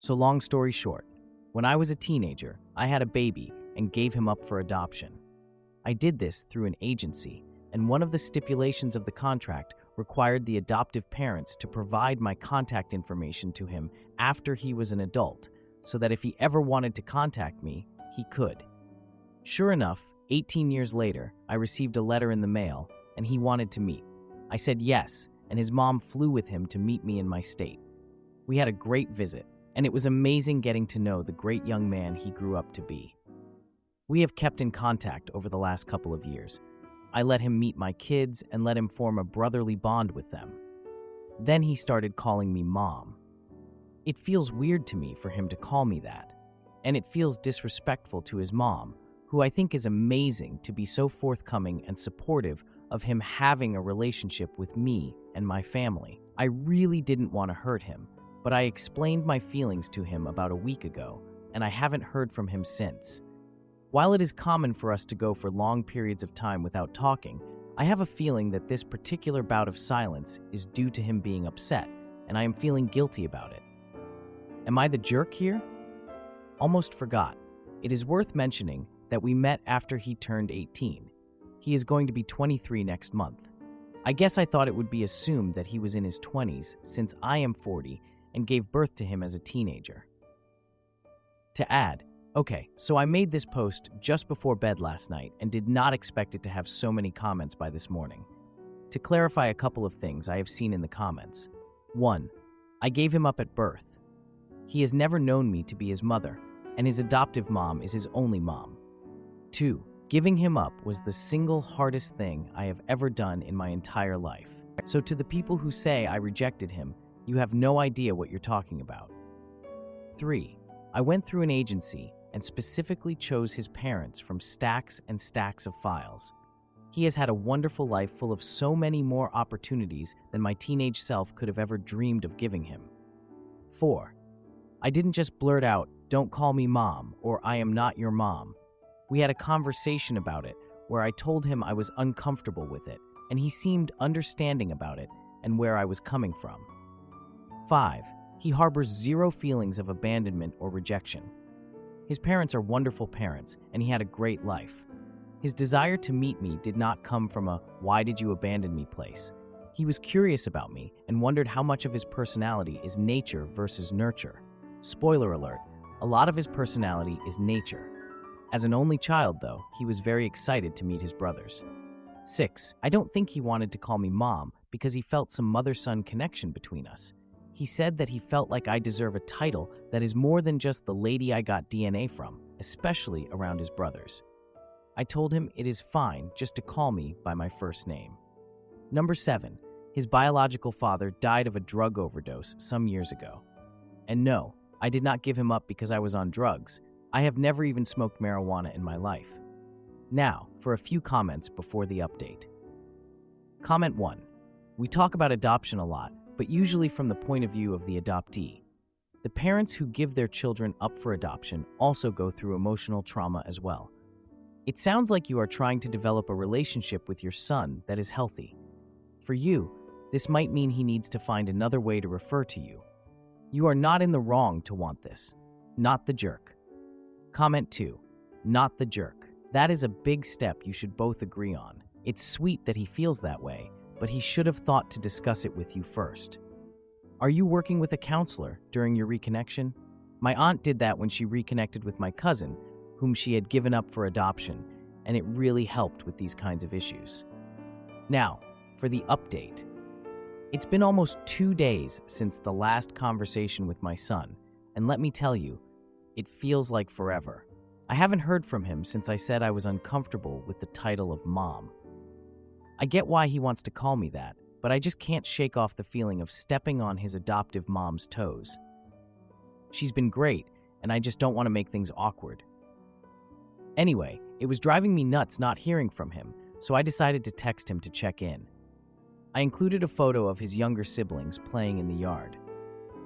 So long story short, when I was a teenager, I had a baby and gave him up for adoption. I did this through an agency, and one of the stipulations of the contract required the adoptive parents to provide my contact information to him after he was an adult, so that if he ever wanted to contact me, he could. Sure enough, 18 years later, I received a letter in the mail, and he wanted to meet. I said yes, and his mom flew with him to meet me in my state. We had a great visit, and it was amazing getting to know the great young man he grew up to be. We have kept in contact over the last couple of years. I let him meet my kids and let him form a brotherly bond with them. Then he started calling me Mom. It feels weird to me for him to call me that, and it feels disrespectful to his mom, who I think is amazing to be so forthcoming and supportive of him having a relationship with me and my family. I really didn't want to hurt him, but I explained my feelings to him about a week ago, and I haven't heard from him since. While it is common for us to go for long periods of time without talking, I have a feeling that this particular bout of silence is due to him being upset, and I am feeling guilty about it. Am I the jerk here? Almost forgot. It is worth mentioning that we met after he turned 18. He is going to be 23 next month. I guess I thought it would be assumed that he was in his 20s since I am 40 and gave birth to him as a teenager. To add, okay, so I made this post just before bed last night and did not expect it to have so many comments by this morning. To clarify a couple of things I have seen in the comments. 1. I gave him up at birth. He has never known me to be his mother, and his adoptive mom is his only mom. 2. Giving him up was the single hardest thing I have ever done in my entire life. So to the people who say I rejected him, you have no idea what you're talking about. 3. I went through an agency and specifically chose his parents from stacks and stacks of files. He has had a wonderful life full of so many more opportunities than my teenage self could have ever dreamed of giving him. 4. I didn't just blurt out, "Don't call me mom," or "I am not your mom." We had a conversation about it where I told him I was uncomfortable with it, and he seemed understanding about it and where I was coming from. 5. He harbors zero feelings of abandonment or rejection. His parents are wonderful parents, and he had a great life. His desire to meet me did not come from a "why did you abandon me" place. He was curious about me and wondered how much of his personality is nature versus nurture. Spoiler alert, a lot of his personality is nature. As an only child, though, he was very excited to meet his brothers. 6. I don't think he wanted to call me mom because he felt some mother-son connection between us. He said that he felt like I deserve a title that is more than just the lady I got DNA from, especially around his brothers. I told him it is fine just to call me by my first name. Number 7. His biological father died of a drug overdose some years ago. And no, I did not give him up because I was on drugs. I have never even smoked marijuana in my life. Now, for a few comments before the update. Comment 1. We talk about adoption a lot, but usually from the point of view of the adoptee. The parents who give their children up for adoption also go through emotional trauma as well. It sounds like you are trying to develop a relationship with your son that is healthy. For you, this might mean he needs to find another way to refer to you. You are not in the wrong to want this. Not the jerk. Comment 2. Not the jerk. That is a big step you should both agree on. It's sweet that he feels that way, but he should have thought to discuss it with you first. Are you working with a counselor during your reconnection? My aunt did that when she reconnected with my cousin, whom she had given up for adoption, and it really helped with these kinds of issues. Now, for the update. It's been almost 2 days since the last conversation with my son, and let me tell you, it feels like forever. I haven't heard from him since I said I was uncomfortable with the title of mom. I get why he wants to call me that, but I just can't shake off the feeling of stepping on his adoptive mom's toes. She's been great, and I just don't want to make things awkward. Anyway, it was driving me nuts not hearing from him, so I decided to text him to check in. I included a photo of his younger siblings playing in the yard.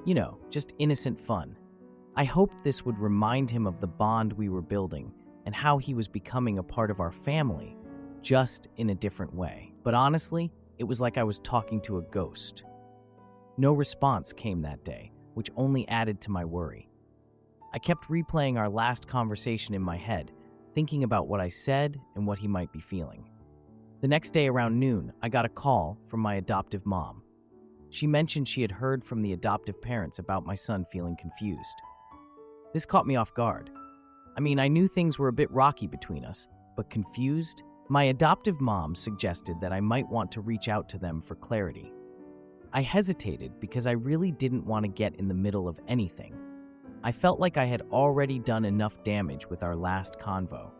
You know, just innocent fun. I hoped this would remind him of the bond we were building and how he was becoming a part of our family, just in a different way. But honestly, it was like I was talking to a ghost. No response came that day, which only added to my worry. I kept replaying our last conversation in my head, thinking about what I said and what he might be feeling. The next day around noon, I got a call from my adoptive mom. She mentioned she had heard from the adoptive parents about my son feeling confused. This caught me off guard. I knew things were a bit rocky between us, but confused? My adoptive mom suggested that I might want to reach out to them for clarity. I hesitated because I really didn't want to get in the middle of anything. I felt like I had already done enough damage with our last convo.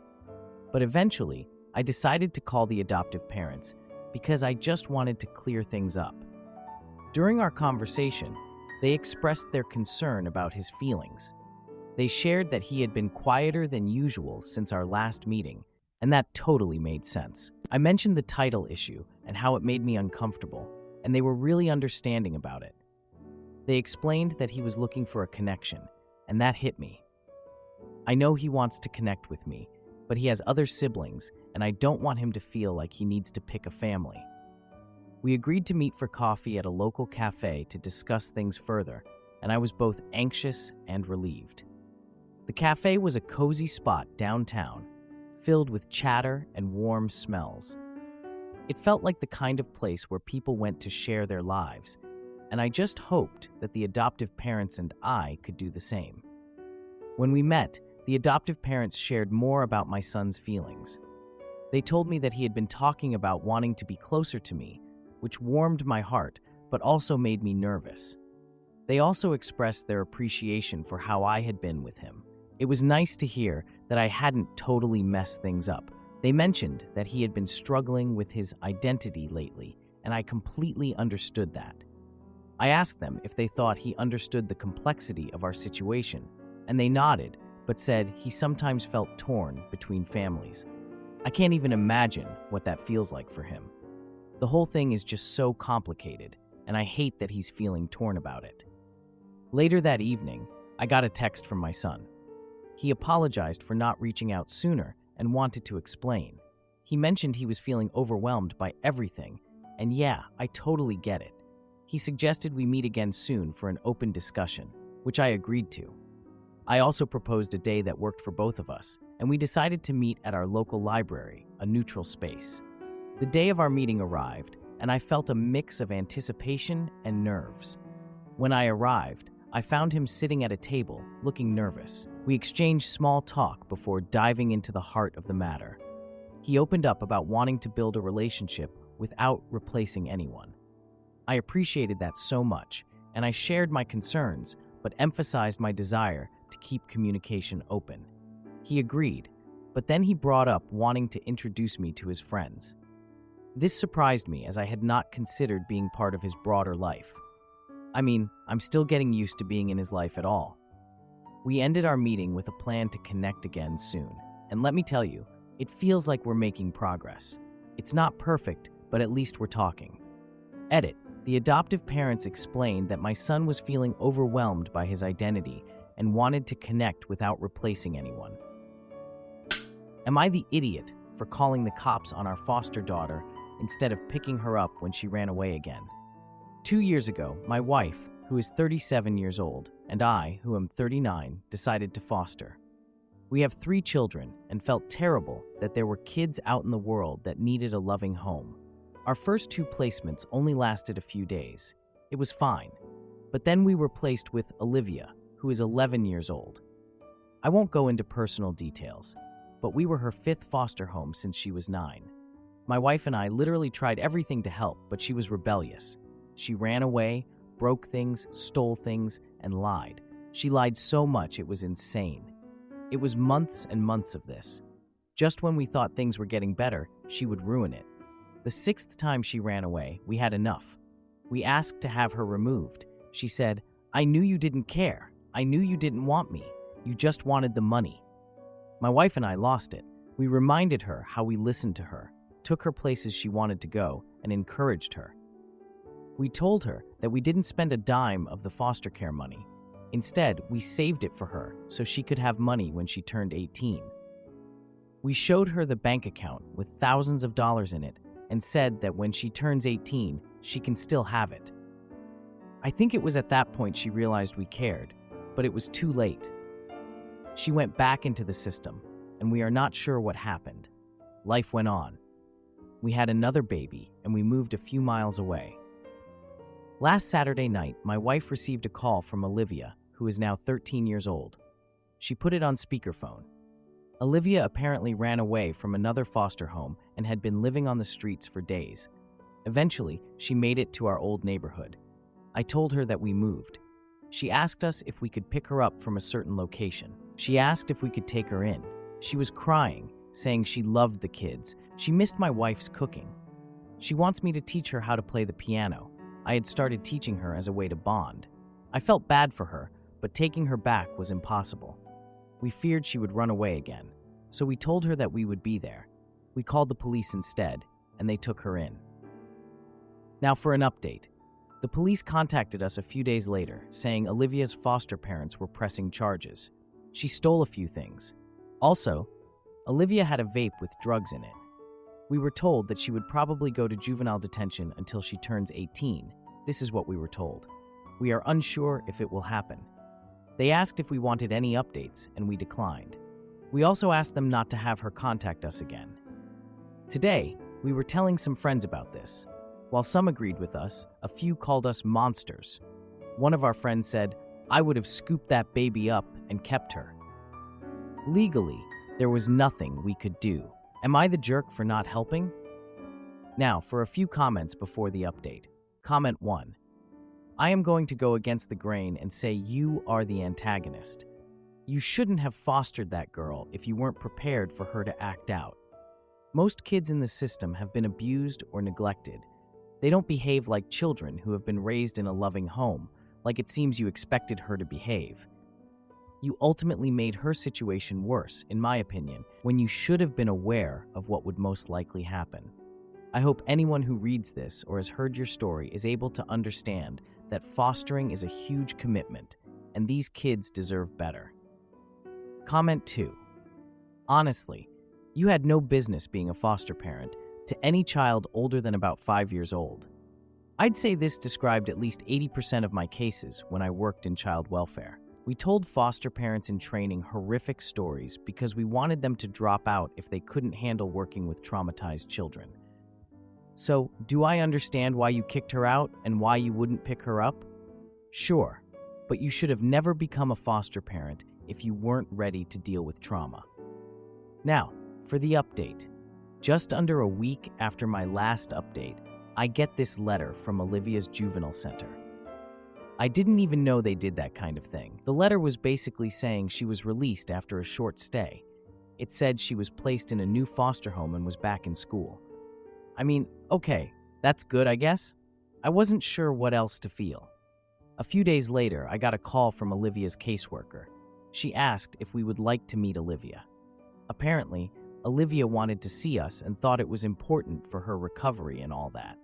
But eventually, I decided to call the adoptive parents because I just wanted to clear things up. During our conversation, they expressed their concern about his feelings. They shared that he had been quieter than usual since our last meeting, and that totally made sense. I mentioned the title issue and how it made me uncomfortable, and they were really understanding about it. They explained that he was looking for a connection, and that hit me. I know he wants to connect with me, but he has other siblings, and I don't want him to feel like he needs to pick a family. We agreed to meet for coffee at a local cafe to discuss things further, and I was both anxious and relieved. The cafe was a cozy spot downtown, filled with chatter and warm smells. It felt like the kind of place where people went to share their lives, and I just hoped that the adoptive parents and I could do the same. When we met, the adoptive parents shared more about my son's feelings. They told me that he had been talking about wanting to be closer to me, which warmed my heart but also made me nervous. They also expressed their appreciation for how I had been with him. It was nice to hear that I hadn't totally messed things up. They mentioned that he had been struggling with his identity lately, and I completely understood that. I asked them if they thought he understood the complexity of our situation, and they nodded, but said he sometimes felt torn between families. I can't even imagine what that feels like for him. The whole thing is just so complicated, and I hate that he's feeling torn about it. Later that evening, I got a text from my son. He apologized for not reaching out sooner and wanted to explain. He mentioned he was feeling overwhelmed by everything, and yeah, I totally get it. He suggested we meet again soon for an open discussion, which I agreed to. I also proposed a day that worked for both of us, and we decided to meet at our local library, a neutral space. The day of our meeting arrived, and I felt a mix of anticipation and nerves. When I arrived, I found him sitting at a table, looking nervous. We exchanged small talk before diving into the heart of the matter. He opened up about wanting to build a relationship without replacing anyone. I appreciated that so much, and I shared my concerns, but emphasized my desire to keep communication open. He agreed, but then he brought up wanting to introduce me to his friends. This surprised me as I had not considered being part of his broader life. I'm still getting used to being in his life at all. We ended our meeting with a plan to connect again soon, and let me tell you, it feels like we're making progress. It's not perfect, but at least we're talking. Edit. The adoptive parents explained that my son was feeling overwhelmed by his identity and wanted to connect without replacing anyone. Am I the idiot for calling the cops on our foster daughter instead of picking her up when she ran away again? 2 years ago, my wife, who is 37 years old, and I, who am 39, decided to foster. We have 3 children and felt terrible that there were kids out in the world that needed a loving home. Our first 2 placements only lasted a few days. It was fine. But then we were placed with Olivia, who is 11 years old. I won't go into personal details, but we were her 5th foster home since she was 9. My wife and I literally tried everything to help, but she was rebellious. She ran away, broke things, stole things, and lied. She lied so much it was insane. It was months and months of this. Just when we thought things were getting better, she would ruin it. The 6th time she ran away, we had enough. We asked to have her removed. She said, "I knew you didn't care. I knew you didn't want me. You just wanted the money." My wife and I lost it. We reminded her how we listened to her, took her places she wanted to go, and encouraged her. We told her that we didn't spend a dime of the foster care money. Instead, we saved it for her so she could have money when she turned 18. We showed her the bank account with thousands of dollars in it and said that when she turns 18, she can still have it. I think it was at that point she realized we cared, but it was too late. She went back into the system, and we are not sure what happened. Life went on. We had another baby, and we moved a few miles away. Last Saturday night, my wife received a call from Olivia, who is now 13 years old. She put it on speakerphone. Olivia apparently ran away from another foster home and had been living on the streets for days. Eventually, she made it to our old neighborhood. I told her that we moved. She asked us if we could pick her up from a certain location. She asked if we could take her in. She was crying, saying she loved the kids. She missed my wife's cooking. She wants me to teach her how to play the piano. I had started teaching her as a way to bond. I felt bad for her, but taking her back was impossible. We feared she would run away again, so we told her that we would be there. We called the police instead, and they took her in. Now for an update. The police contacted us a few days later, saying Olivia's foster parents were pressing charges. She stole a few things. Also, Olivia had a vape with drugs in it. We were told that she would probably go to juvenile detention until she turns 18. This is what we were told. We are unsure if it will happen. They asked if we wanted any updates, and we declined. We also asked them not to have her contact us again. Today, we were telling some friends about this. While some agreed with us, a few called us monsters. One of our friends said, "I would have scooped that baby up and kept her." Legally, there was nothing we could do. Am I the jerk for not helping? Now, for a few comments before the update. Comment 1. I am going to go against the grain and say you are the antagonist. You shouldn't have fostered that girl if you weren't prepared for her to act out. Most kids in the system have been abused or neglected. They don't behave like children who have been raised in a loving home, like it seems you expected her to behave. You ultimately made her situation worse, in my opinion, when you should have been aware of what would most likely happen. I hope anyone who reads this or has heard your story is able to understand that fostering is a huge commitment, and these kids deserve better. Comment 2. Honestly, you had no business being a foster parent to any child older than about 5 years old. I'd say this described at least 80% of my cases when I worked in child welfare. We told foster parents in training horrific stories because we wanted them to drop out if they couldn't handle working with traumatized children. So, do I understand why you kicked her out and why you wouldn't pick her up? Sure, but you should have never become a foster parent if you weren't ready to deal with trauma. Now, for the update. Just under a week after my last update, I get this letter from Olivia's juvenile center. I didn't even know they did that kind of thing. The letter was basically saying she was released after a short stay. It said she was placed in a new foster home and was back in school. I mean, okay, that's good, I guess. I wasn't sure what else to feel. A few days later, I got a call from Olivia's caseworker. She asked if we would like to meet Olivia. Apparently, Olivia wanted to see us and thought it was important for her recovery and all that.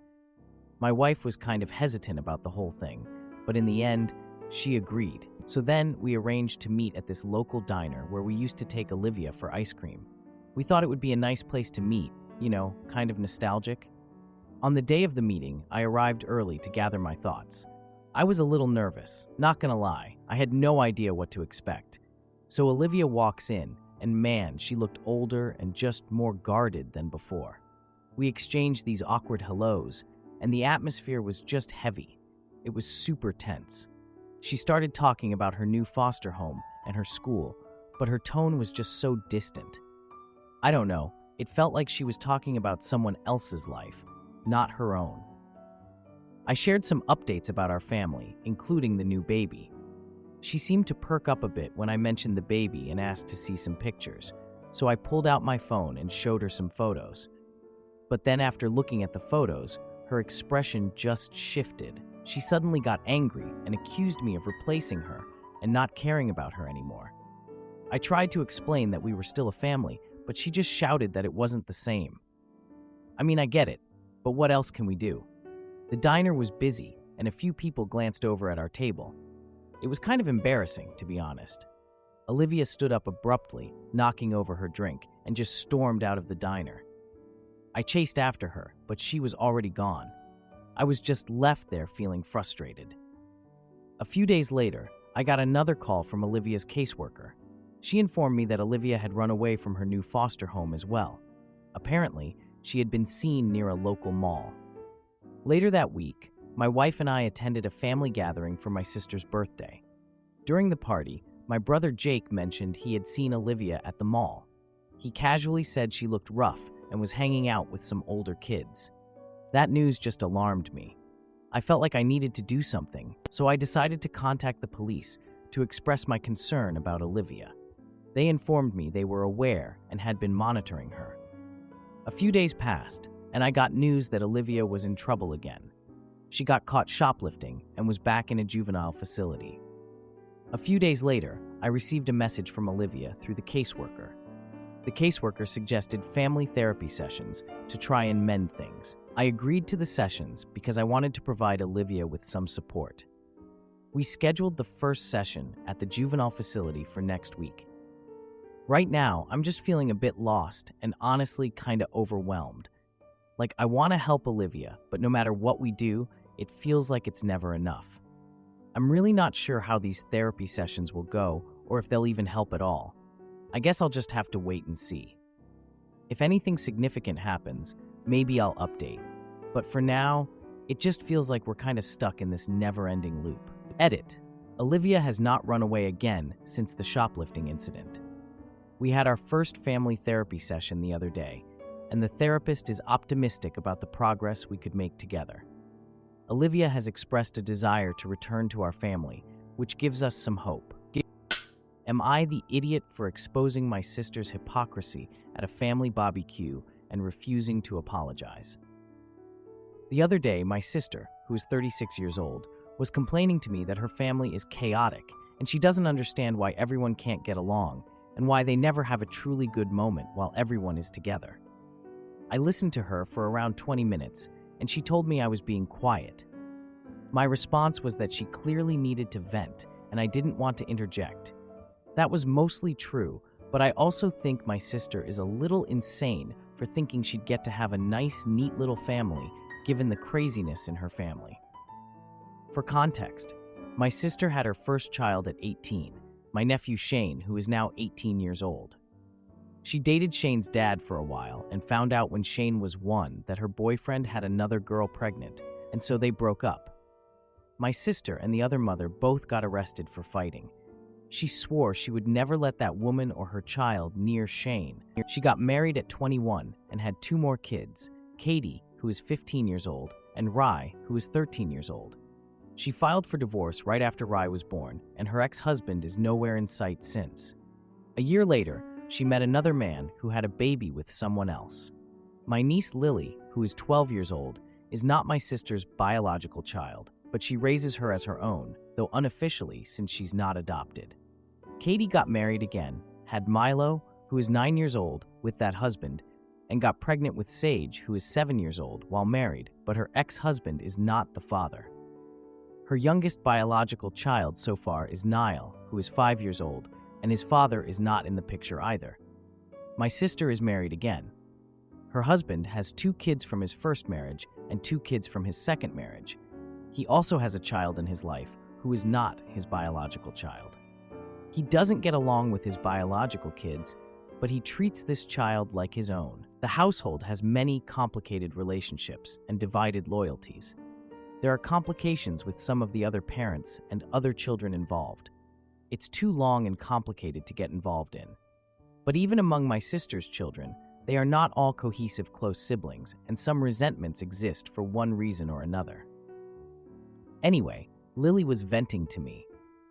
My wife was kind of hesitant about the whole thing, but in the end, she agreed. So then we arranged to meet at this local diner where we used to take Olivia for ice cream. We thought it would be a nice place to meet, kind of nostalgic. On the day of the meeting, I arrived early to gather my thoughts. I was a little nervous, not gonna lie. I had no idea what to expect. So Olivia walks in, and man, she looked older and just more guarded than before. We exchanged these awkward hellos, and the atmosphere was just heavy. It was super tense. She started talking about her new foster home and her school, but her tone was just so distant. I don't know, it felt like she was talking about someone else's life, not her own. I shared some updates about our family, including the new baby. She seemed to perk up a bit when I mentioned the baby and asked to see some pictures, so I pulled out my phone and showed her some photos. But then after looking at the photos, her expression just shifted. She suddenly got angry and accused me of replacing her and not caring about her anymore. I tried to explain that we were still a family, but she just shouted that it wasn't the same. I mean, I get it, but what else can we do? The diner was busy, and a few people glanced over at our table. It was kind of embarrassing, to be honest. Olivia stood up abruptly, knocking over her drink, and just stormed out of the diner. I chased after her, but she was already gone. I was just left there feeling frustrated. A few days later, I got another call from Olivia's caseworker. She informed me that Olivia had run away from her new foster home as well. Apparently, she had been seen near a local mall. Later that week, my wife and I attended a family gathering for my sister's birthday. During the party, my brother Jake mentioned he had seen Olivia at the mall. He casually said she looked rough and was hanging out with some older kids. That news just alarmed me. I felt like I needed to do something, so I decided to contact the police to express my concern about Olivia. They informed me they were aware and had been monitoring her. A few days passed, and I got news that Olivia was in trouble again. She got caught shoplifting and was back in a juvenile facility. A few days later, I received a message from Olivia through the caseworker. The caseworker suggested family therapy sessions to try and mend things. I agreed to the sessions because I wanted to provide Olivia with some support. We scheduled the first session at the juvenile facility for next week. Right now, I'm just feeling a bit lost and honestly kind of overwhelmed. Like, I want to help Olivia, but no matter what we do, it feels like it's never enough. I'm really not sure how these therapy sessions will go or if they'll even help at all. I guess I'll just have to wait and see. If anything significant happens, maybe I'll update. But for now, it just feels like we're kind of stuck in this never-ending loop. Edit. Olivia has not run away again since the shoplifting incident. We had our first family therapy session the other day, and the therapist is optimistic about the progress we could make together. Olivia has expressed a desire to return to our family, which gives us some hope. Am I the idiot for exposing my sister's hypocrisy at a family barbecue and refusing to apologize? The other day, my sister, who is 36 years old, was complaining to me that her family is chaotic and she doesn't understand why everyone can't get along and why they never have a truly good moment while everyone is together. I listened to her for around 20 minutes and she told me I was being quiet. My response was that she clearly needed to vent and I didn't want to interject. That was mostly true, but I also think my sister is a little insane for thinking she'd get to have a nice, neat little family given the craziness in her family. For context, my sister had her first child at 18, my nephew Shane, who is now 18 years old. She dated Shane's dad for a while and found out when Shane was 1 that her boyfriend had another girl pregnant, and so they broke up. My sister and the other mother both got arrested for fighting. She swore she would never let that woman or her child near Shane. She got married at 21 and had 2 more kids, Katie, who is 15 years old, and Rye, who is 13 years old. She filed for divorce right after Rye was born, and her ex-husband is nowhere in sight since. A year later, she met another man who had a baby with someone else. My niece Lily, who is 12 years old, is not my sister's biological child, but she raises her as her own, though unofficially since she's not adopted. Katie got married again, had Milo, who is 9 years old, with that husband, and got pregnant with Sage, who is 7 years old, while married, but her ex-husband is not the father. Her youngest biological child so far is Niall, who is 5 years old, and his father is not in the picture either. My sister is married again. Her husband has 2 kids from his first marriage and 2 kids from his second marriage. He also has a child in his life who is not his biological child. He doesn't get along with his biological kids, but he treats this child like his own. The household has many complicated relationships and divided loyalties. There are complications with some of the other parents and other children involved. It's too long and complicated to get involved in. But even among my sister's children, they are not all cohesive close siblings, and some resentments exist for one reason or another. Anyway, Lily was venting to me.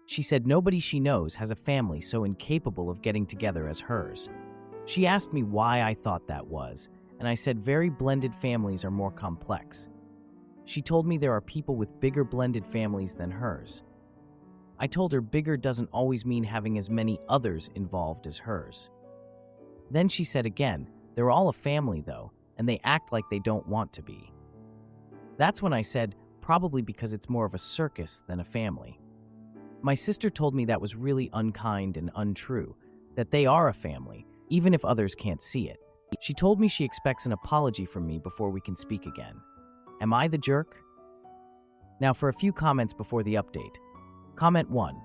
She said nobody she knows has a family so incapable of getting together as hers. She asked me why I thought that was, and I said very blended families are more complex. She told me there are people with bigger blended families than hers. I told her bigger doesn't always mean having as many others involved as hers. Then she said again, they're all a family though, and they act like they don't want to be. That's when I said, probably because it's more of a circus than a family. My sister told me that was really unkind and untrue, that they are a family, even if others can't see it. She told me she expects an apology from me before we can speak again. Am I the jerk? Now for a few comments before the update. Comment 1.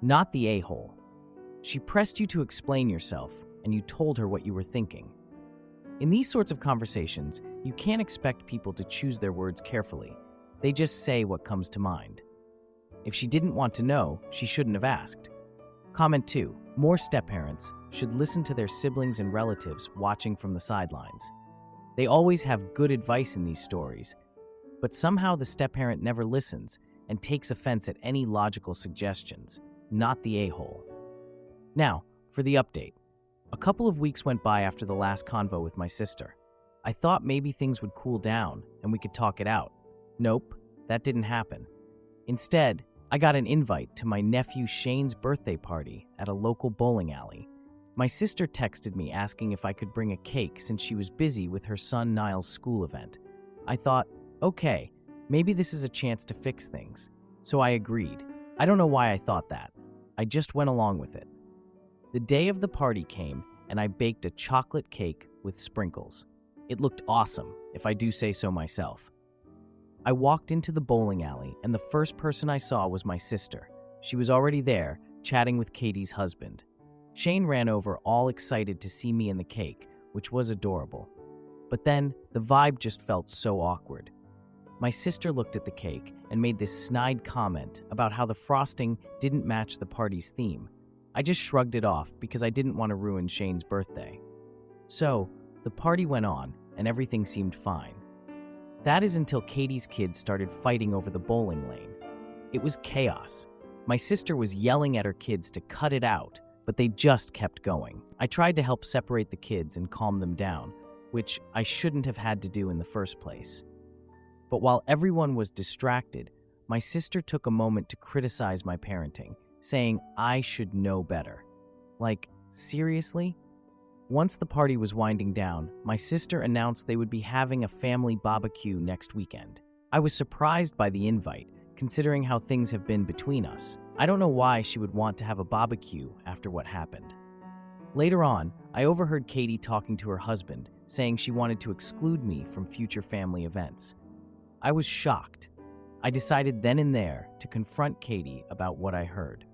Not the a-hole. She pressed you to explain yourself, and you told her what you were thinking. In these sorts of conversations, you can't expect people to choose their words carefully. They just say what comes to mind. If she didn't want to know, she shouldn't have asked. Comment 2. More step-parents should listen to their siblings and relatives watching from the sidelines. They always have good advice in these stories, but somehow the step-parent never listens and takes offense at any logical suggestions, not the a-hole. Now, for the update. A couple of weeks went by after the last convo with my sister. I thought maybe things would cool down and we could talk it out. Nope, that didn't happen. Instead, I got an invite to my nephew Shane's birthday party at a local bowling alley. My sister texted me asking if I could bring a cake since she was busy with her son Niall's school event. I thought, okay, maybe this is a chance to fix things. So I agreed. I don't know why I thought that. I just went along with it. The day of the party came, and I baked a chocolate cake with sprinkles. It looked awesome, if I do say so myself. I walked into the bowling alley, and the first person I saw was my sister. She was already there, chatting with Katie's husband. Shane ran over all excited to see me and the cake, which was adorable. But then, the vibe just felt so awkward. My sister looked at the cake and made this snide comment about how the frosting didn't match the party's theme. I just shrugged it off because I didn't want to ruin Shane's birthday. So, the party went on and everything seemed fine. That is until Katie's kids started fighting over the bowling lane. It was chaos. My sister was yelling at her kids to cut it out, but they just kept going. I tried to help separate the kids and calm them down, which I shouldn't have had to do in the first place. But while everyone was distracted, my sister took a moment to criticize my parenting, saying I should know better. Like, seriously? Once the party was winding down, my sister announced they would be having a family barbecue next weekend. I was surprised by the invite, considering how things have been between us. I don't know why she would want to have a barbecue after what happened. Later on, I overheard Katie talking to her husband, saying she wanted to exclude me from future family events. I was shocked. I decided then and there to confront Katie about what I heard.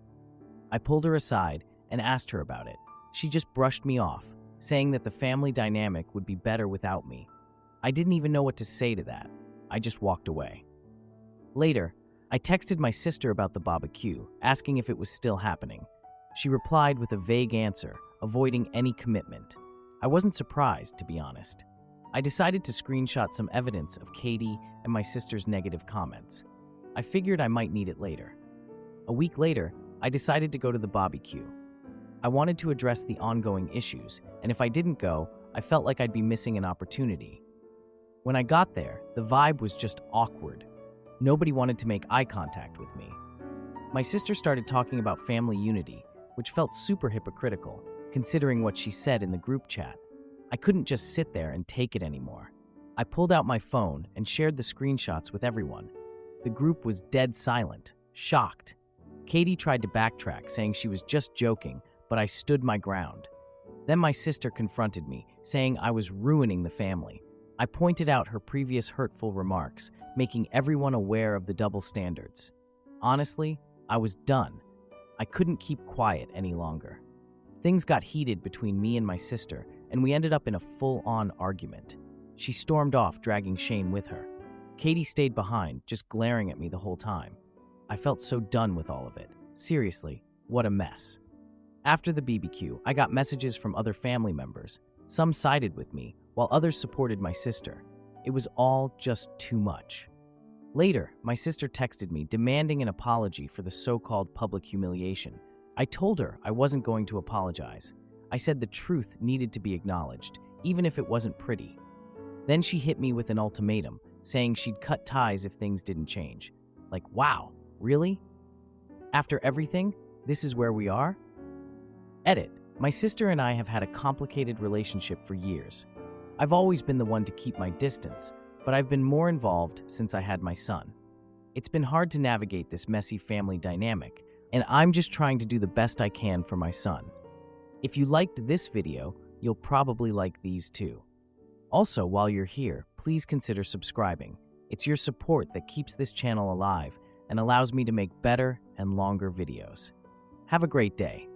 I pulled her aside and asked her about it. She just brushed me off, saying that the family dynamic would be better without me. I didn't even know what to say to that. I just walked away. Later, I texted my sister about the barbecue, asking if it was still happening. She replied with a vague answer, avoiding any commitment. I wasn't surprised, to be honest. I decided to screenshot some evidence of Katie and my sister's negative comments. I figured I might need it later. A week later, I decided to go to the barbecue. I wanted to address the ongoing issues, and if I didn't go, I felt like I'd be missing an opportunity. When I got there, the vibe was just awkward. Nobody wanted to make eye contact with me. My sister started talking about family unity, which felt super hypocritical, considering what she said in the group chat. I couldn't just sit there and take it anymore. I pulled out my phone and shared the screenshots with everyone. The group was dead silent, shocked. Katie tried to backtrack, saying she was just joking, but I stood my ground. Then my sister confronted me, saying I was ruining the family. I pointed out her previous hurtful remarks, making everyone aware of the double standards. Honestly, I was done. I couldn't keep quiet any longer. Things got heated between me and my sister, and we ended up in a full-on argument. She stormed off, dragging Shane with her. Katie stayed behind, just glaring at me the whole time. I felt so done with all of it. Seriously, what a mess. After the BBQ, I got messages from other family members. Some sided with me, while others supported my sister. It was all just too much. Later, my sister texted me demanding an apology for the so-called public humiliation. I told her I wasn't going to apologize. I said the truth needed to be acknowledged, even if it wasn't pretty. Then she hit me with an ultimatum, saying she'd cut ties if things didn't change. Like, wow, really? After everything, this is where we are? Edit. My sister and I have had a complicated relationship for years. I've always been the one to keep my distance, but I've been more involved since I had my son. It's been hard to navigate this messy family dynamic, and I'm just trying to do the best I can for my son. If you liked this video, you'll probably like these too. Also, while you're here, please consider subscribing. It's your support that keeps this channel alive, and allows me to make better and longer videos. Have a great day.